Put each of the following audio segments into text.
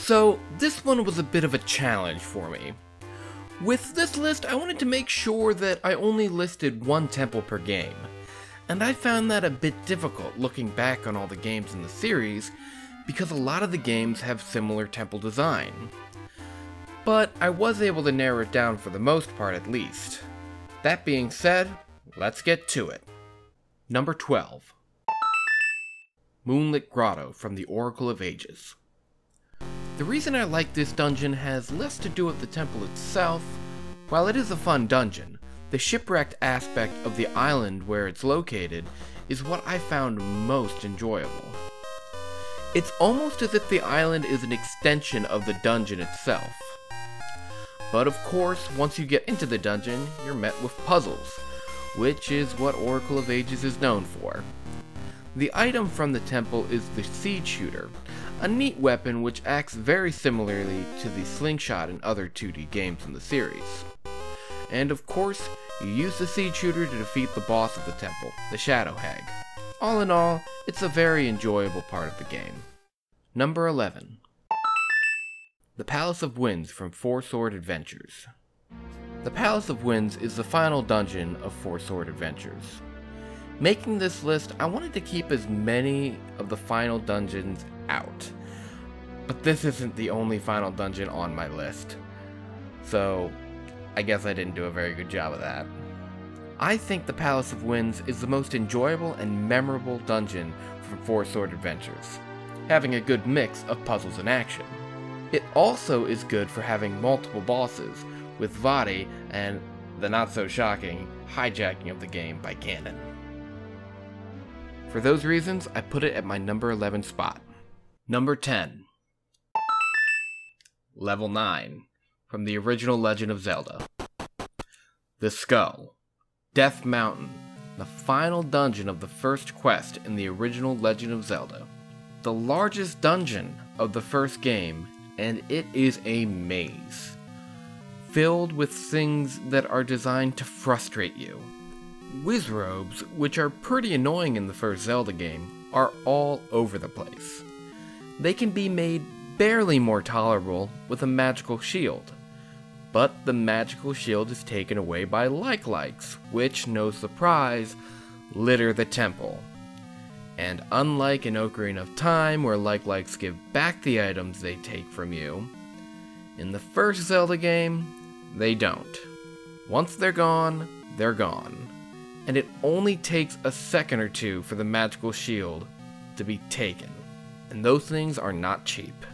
So this one was a bit of a challenge for me. With this list, I wanted to make sure that I only listed one temple per game, and I found that a bit difficult looking back on all the games in the series, because a lot of the games have similar temple design. But I was able to narrow it down for the most part at least. That being said, let's get to it. Number 12. Moonlit Grotto from the Oracle of Ages. The reason I like this dungeon has less to do with the temple itself. While it is a fun dungeon, the shipwrecked aspect of the island where it's located is what I found most enjoyable. It's almost as if the island is an extension of the dungeon itself. But of course, once you get into the dungeon, you're met with puzzles, which is what Oracle of Ages is known for. The item from the temple is the Seed Shooter, a neat weapon which acts very similarly to the slingshot in other 2D games in the series. And of course, you use the Seed Shooter to defeat the boss of the temple, the Shadow Hag. All in all, it's a very enjoyable part of the game. Number 11. The Palace of Winds from Four Sword Adventures. The Palace of Winds is the final dungeon of Four Sword Adventures. Making this list, I wanted to keep as many of the final dungeons out. But this isn't the only final dungeon on my list, so I guess I didn't do a very good job of that. I think the Palace of Winds is the most enjoyable and memorable dungeon from Four Sword Adventures, having a good mix of puzzles and action. It also is good for having multiple bosses, with Vadi and the not-so-shocking hijacking of the game by Ganon. For those reasons, I put it at my number 11 spot. Number 10. Level 9, from the original Legend of Zelda. The Skull. Death Mountain, the final dungeon of the first quest in the original Legend of Zelda. The largest dungeon of the first game, and it is a maze, filled with things that are designed to frustrate you. Wizrobes, which are pretty annoying in the first Zelda game, are all over the place. They can be made barely more tolerable with a magical shield, but the magical shield is taken away by like-likes, which, no surprise, litter the temple. And unlike in Ocarina of Time, where like-likes give back the items they take from you, in the first Zelda game, they don't. Once they're gone, they're gone. And it only takes a second or two for the magical shield to be taken. And those things are not cheap.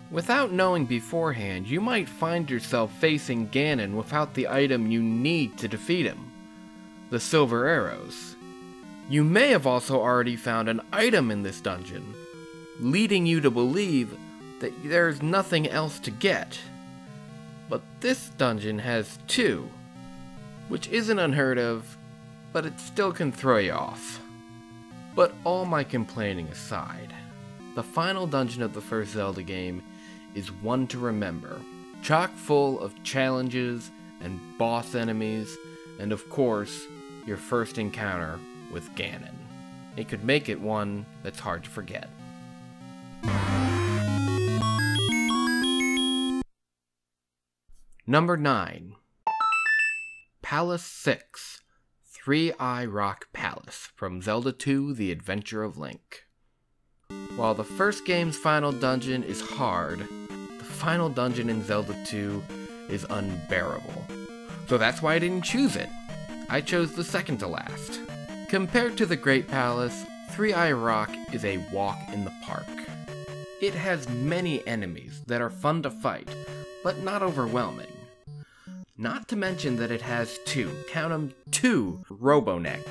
Without knowing beforehand, you might find yourself facing Ganon without the item you need to defeat him, the Silver Arrows. You may have also already found an item in this dungeon, leading you to believe that there's nothing else to get. But this dungeon has two, which isn't unheard of, but it still can throw you off. But all my complaining aside, the final dungeon of the first Zelda game is one to remember, chock full of challenges and boss enemies, and of course, your first encounter with Ganon. It could make it one that's hard to forget. Number 9. Palace 6. Irock Palace from Zelda 2: The Adventure of Link. While the first game's final dungeon is hard, the final dungeon in Zelda 2 is unbearable. So that's why I didn't choose it. I chose the second to last. Compared to the Great Palace, Irock is a walk in the park. It has many enemies that are fun to fight, but not overwhelming. Not to mention that it has count 'em, two Roboneck.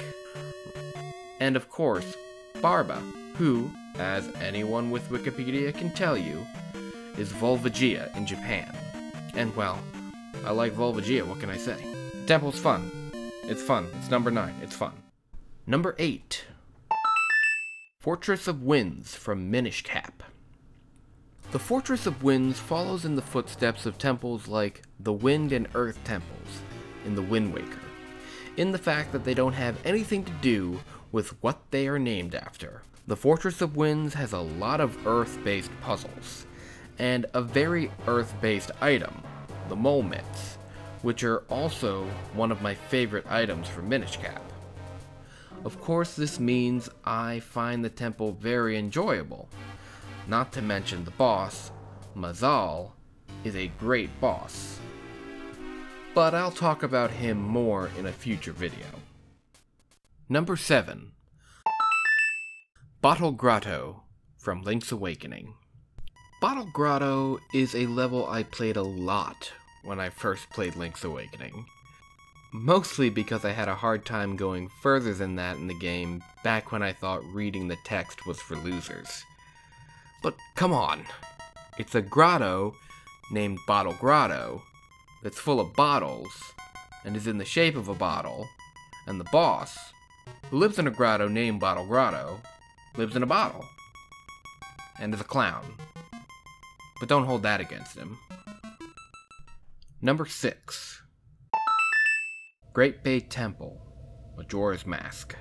And of course, Barba, who, as anyone with Wikipedia can tell you, is Volvagia in Japan. And well, I like Volvagia, what can I say? Temple's fun. It's fun. It's number 9. It's fun. Number 8. Fortress of Winds from Minish Cap. The Fortress of Winds follows in the footsteps of temples like the Wind and Earth temples in the Wind Waker, in the fact that they don't have anything to do with what they are named after. The Fortress of Winds has a lot of Earth-based puzzles, and a very Earth-based item, the mole mitts, which are also one of my favorite items for Minish Cap. Of course, this means I find the temple very enjoyable. Not to mention the boss, Mazal, is a great boss. But I'll talk about him more in a future video. Number 7. Bottle Grotto from Link's Awakening. Bottle Grotto is a level I played a lot when I first played Link's Awakening. Mostly because I had a hard time going further than that in the game back when I thought reading the text was for losers. But come on, it's a grotto named Bottle Grotto that's full of bottles and is in the shape of a bottle, and the boss, who lives in a grotto named Bottle Grotto, lives in a bottle and is a clown. But don't hold that against him. Number 6. Great Bay Temple, Majora's Mask.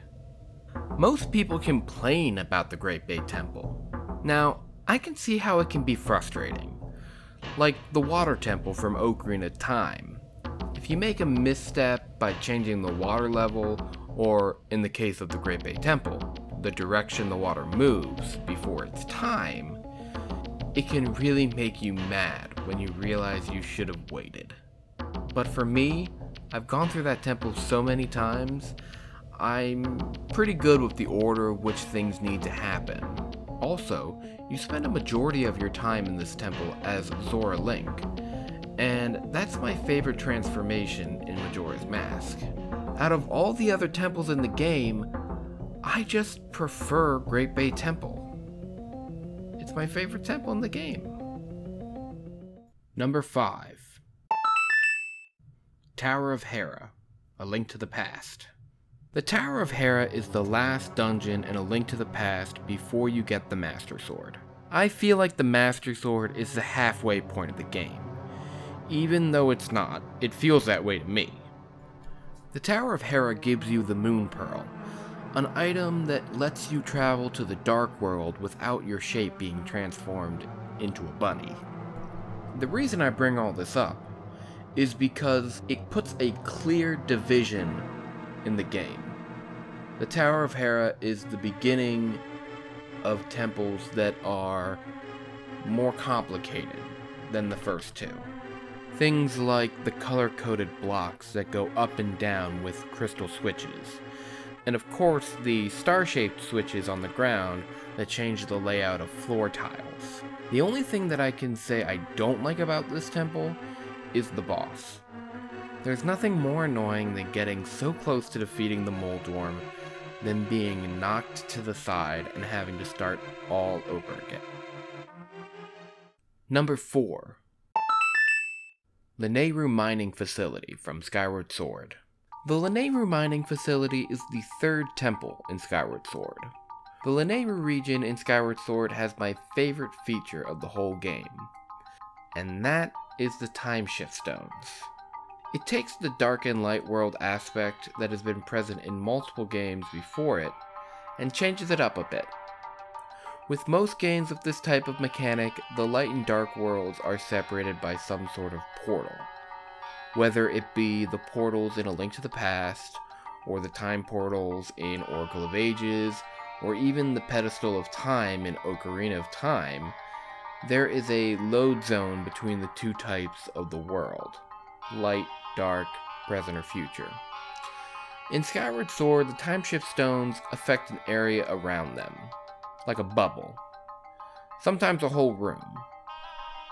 Most people complain about the Great Bay Temple. Now, I can see how it can be frustrating. Like the Water Temple from Ocarina of Time. If you make a misstep by changing the water level, or in the case of the Great Bay Temple, the direction the water moves before it's time, it can really make you mad when you realize you should have waited. But for me, I've gone through that temple so many times, I'm pretty good with the order of which things need to happen. Also, you spend a majority of your time in this temple as Zora Link, and that's my favorite transformation in Majora's Mask. Out of all the other temples in the game, I just prefer Great Bay Temple. It's my favorite temple in the game. Number 5. Tower of Hera, A Link to the Past. The Tower of Hera is the last dungeon in A Link to the Past before you get the Master Sword. I feel like the Master Sword is the halfway point of the game. Even though it's not, it feels that way to me. The Tower of Hera gives you the Moon Pearl, an item that lets you travel to the Dark World without your shape being transformed into a bunny. The reason I bring all this up is because it puts a clear division in the game. The Tower of Hera is the beginning of temples that are more complicated than the first two. Things like the color-coded blocks that go up and down with crystal switches, and of course the star-shaped switches on the ground that change the layout of floor tiles. The only thing that I can say I don't like about this temple is the boss. There's nothing more annoying than getting so close to defeating the Moldworm than being knocked to the side and having to start all over again. Number 4. Linnea Mining Facility from Skyward Sword. The Linnea Mining Facility is the third temple in Skyward Sword. The Linnea region in Skyward Sword has my favorite feature of the whole game, and that is the Time Shift Stones. It takes the dark and light world aspect that has been present in multiple games before it, and changes it up a bit. With most games of this type of mechanic, the light and dark worlds are separated by some sort of portal. Whether it be the portals in A Link to the Past, or the time portals in Oracle of Ages, or even the Pedestal of Time in Ocarina of Time, there is a load zone between the two types of the world. Light, dark, present, or future. In Skyward Sword, the Time Shift Stones affect an area around them, like a bubble. Sometimes a whole room.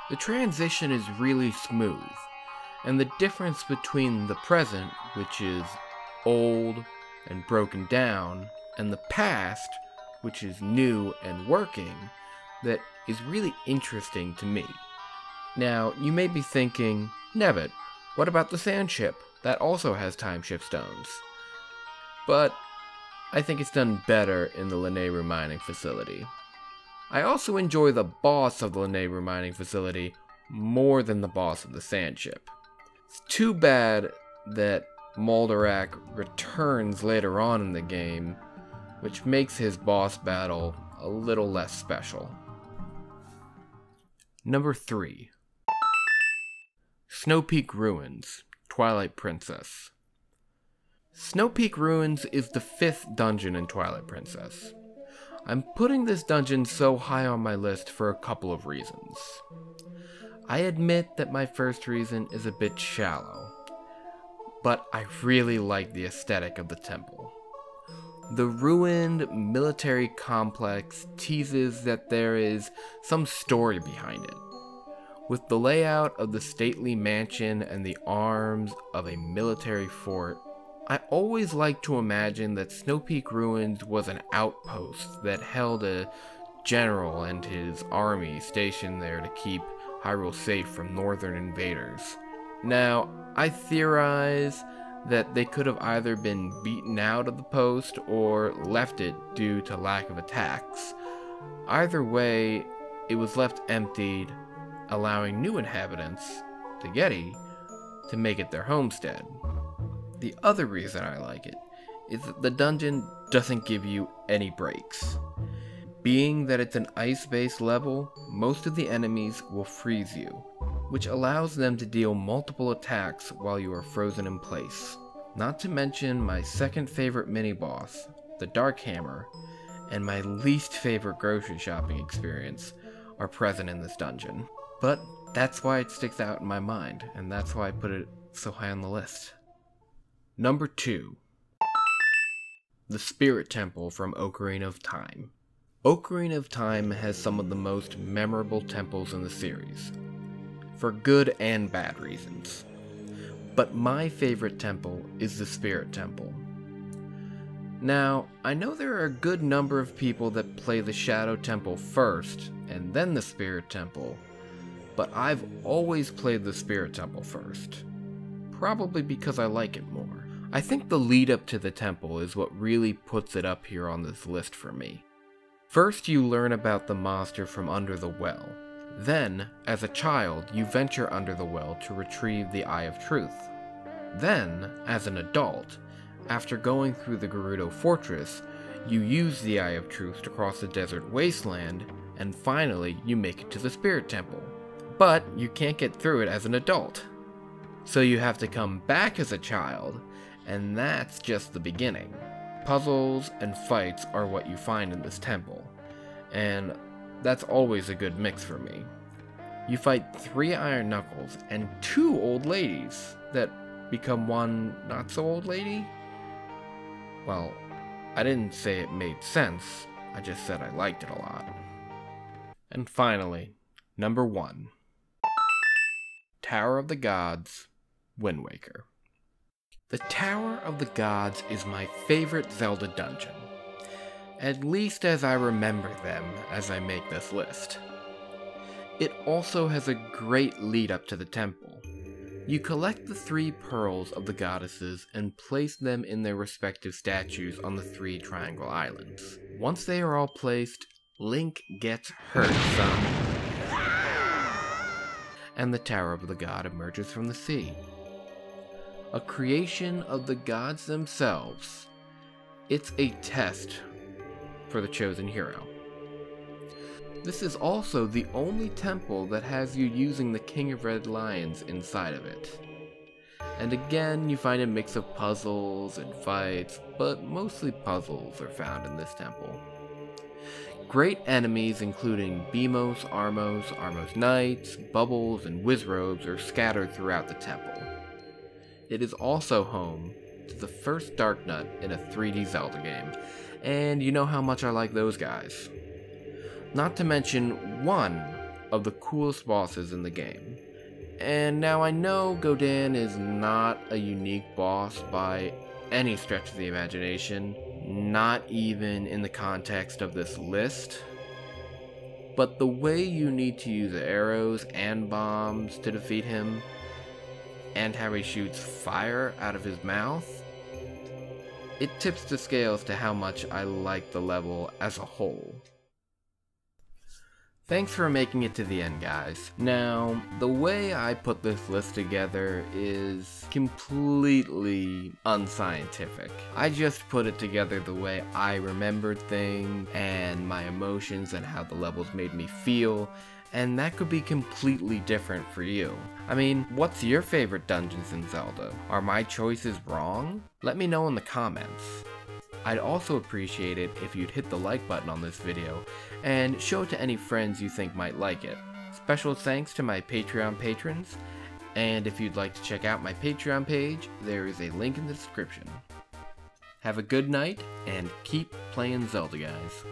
The transition is really smooth, and the difference between the present, which is old and broken down, and the past, which is new and working, that is really interesting to me. Now, you may be thinking, Nevitt, what about the sand ship? That also has time shift stones. But I think it's done better in the Linnea Mining Facility. I also enjoy the boss of the Linnea Mining Facility more than the boss of the sand ship. It's too bad that Moldarak returns later on in the game, which makes his boss battle a little less special. Number 3. Snowpeak Ruins, Twilight Princess. Snowpeak Ruins is the 5th dungeon in Twilight Princess. I'm putting this dungeon so high on my list for a couple of reasons. I admit that my first reason is a bit shallow, but I really like the aesthetic of the temple. The ruined military complex teases that there is some story behind it. With the layout of the stately mansion and the arms of a military fort, I always like to imagine that Snowpeak Ruins was an outpost that held a general and his army stationed there to keep Hyrule safe from northern invaders. Now, I theorize that they could have either been beaten out of the post or left it due to lack of attacks. Either way, it was left emptied, allowing new inhabitants, the Yeti, to make it their homestead. The other reason I like it is that the dungeon doesn't give you any breaks. Being that it's an ice-based level, most of the enemies will freeze you, which allows them to deal multiple attacks while you are frozen in place. Not to mention my second favorite mini-boss, the Dark Hammer, and my least favorite grocery shopping experience are present in this dungeon. But that's why it sticks out in my mind, and that's why I put it so high on the list. Number 2. The Spirit Temple from Ocarina of Time. Ocarina of Time has some of the most memorable temples in the series, for good and bad reasons. But my favorite temple is the Spirit Temple. Now, I know there are a good number of people that play the Shadow Temple first, and then the Spirit Temple, but I've always played the Spirit Temple first. Probably because I like it more. I think the lead up to the temple is what really puts it up here on this list for me. First you learn about the monster from under the well. Then, as a child, you venture under the well to retrieve the Eye of Truth. Then, as an adult, after going through the Gerudo Fortress, you use the Eye of Truth to cross the desert wasteland, and finally you make it to the Spirit Temple. But you can't get through it as an adult. So you have to come back as a child, and that's just the beginning. Puzzles and fights are what you find in this temple, and that's always a good mix for me. You fight 3 Iron Knuckles and 2 old ladies that become one not so old lady? Well, I didn't say it made sense, I just said I liked it a lot. And finally, number 1. Tower of the Gods, Wind Waker. The Tower of the Gods is my favorite Zelda dungeon, at least as I remember them as I make this list. It also has a great lead up to the temple. You collect the 3 pearls of the goddesses and place them in their respective statues on the 3 triangle islands. Once they are all placed, Link gets hurt some, and the Tower of the God emerges from the sea. A creation of the gods themselves, it's a test for the chosen hero. This is also the only temple that has you using the King of Red Lions inside of it. And again, you find a mix of puzzles and fights, but mostly puzzles are found in this temple. Great enemies including Beamos, Armos Knights, Bubbles, and Wizrobes are scattered throughout the temple. It is also home to the first Dark Nut in a 3D Zelda game, and you know how much I like those guys. Not to mention one of the coolest bosses in the game. And now I know Godan is not a unique boss by any stretch of the imagination, not even in the context of this list, but the way you need to use arrows and bombs to defeat him, and how he shoots fire out of his mouth, it tips the scales to how much I like the level as a whole. Thanks for making it to the end, guys. Now, the way I put this list together is completely unscientific. I just put it together the way I remembered things, and my emotions and how the levels made me feel, and that could be completely different for you. I mean, what's your favorite dungeons in Zelda? Are my choices wrong? Let me know in the comments. I'd also appreciate it if you'd hit the like button on this video, and show it to any friends you think might like it. Special thanks to my Patreon patrons, and if you'd like to check out my Patreon page, there is a link in the description. Have a good night, and keep playing Zelda, guys.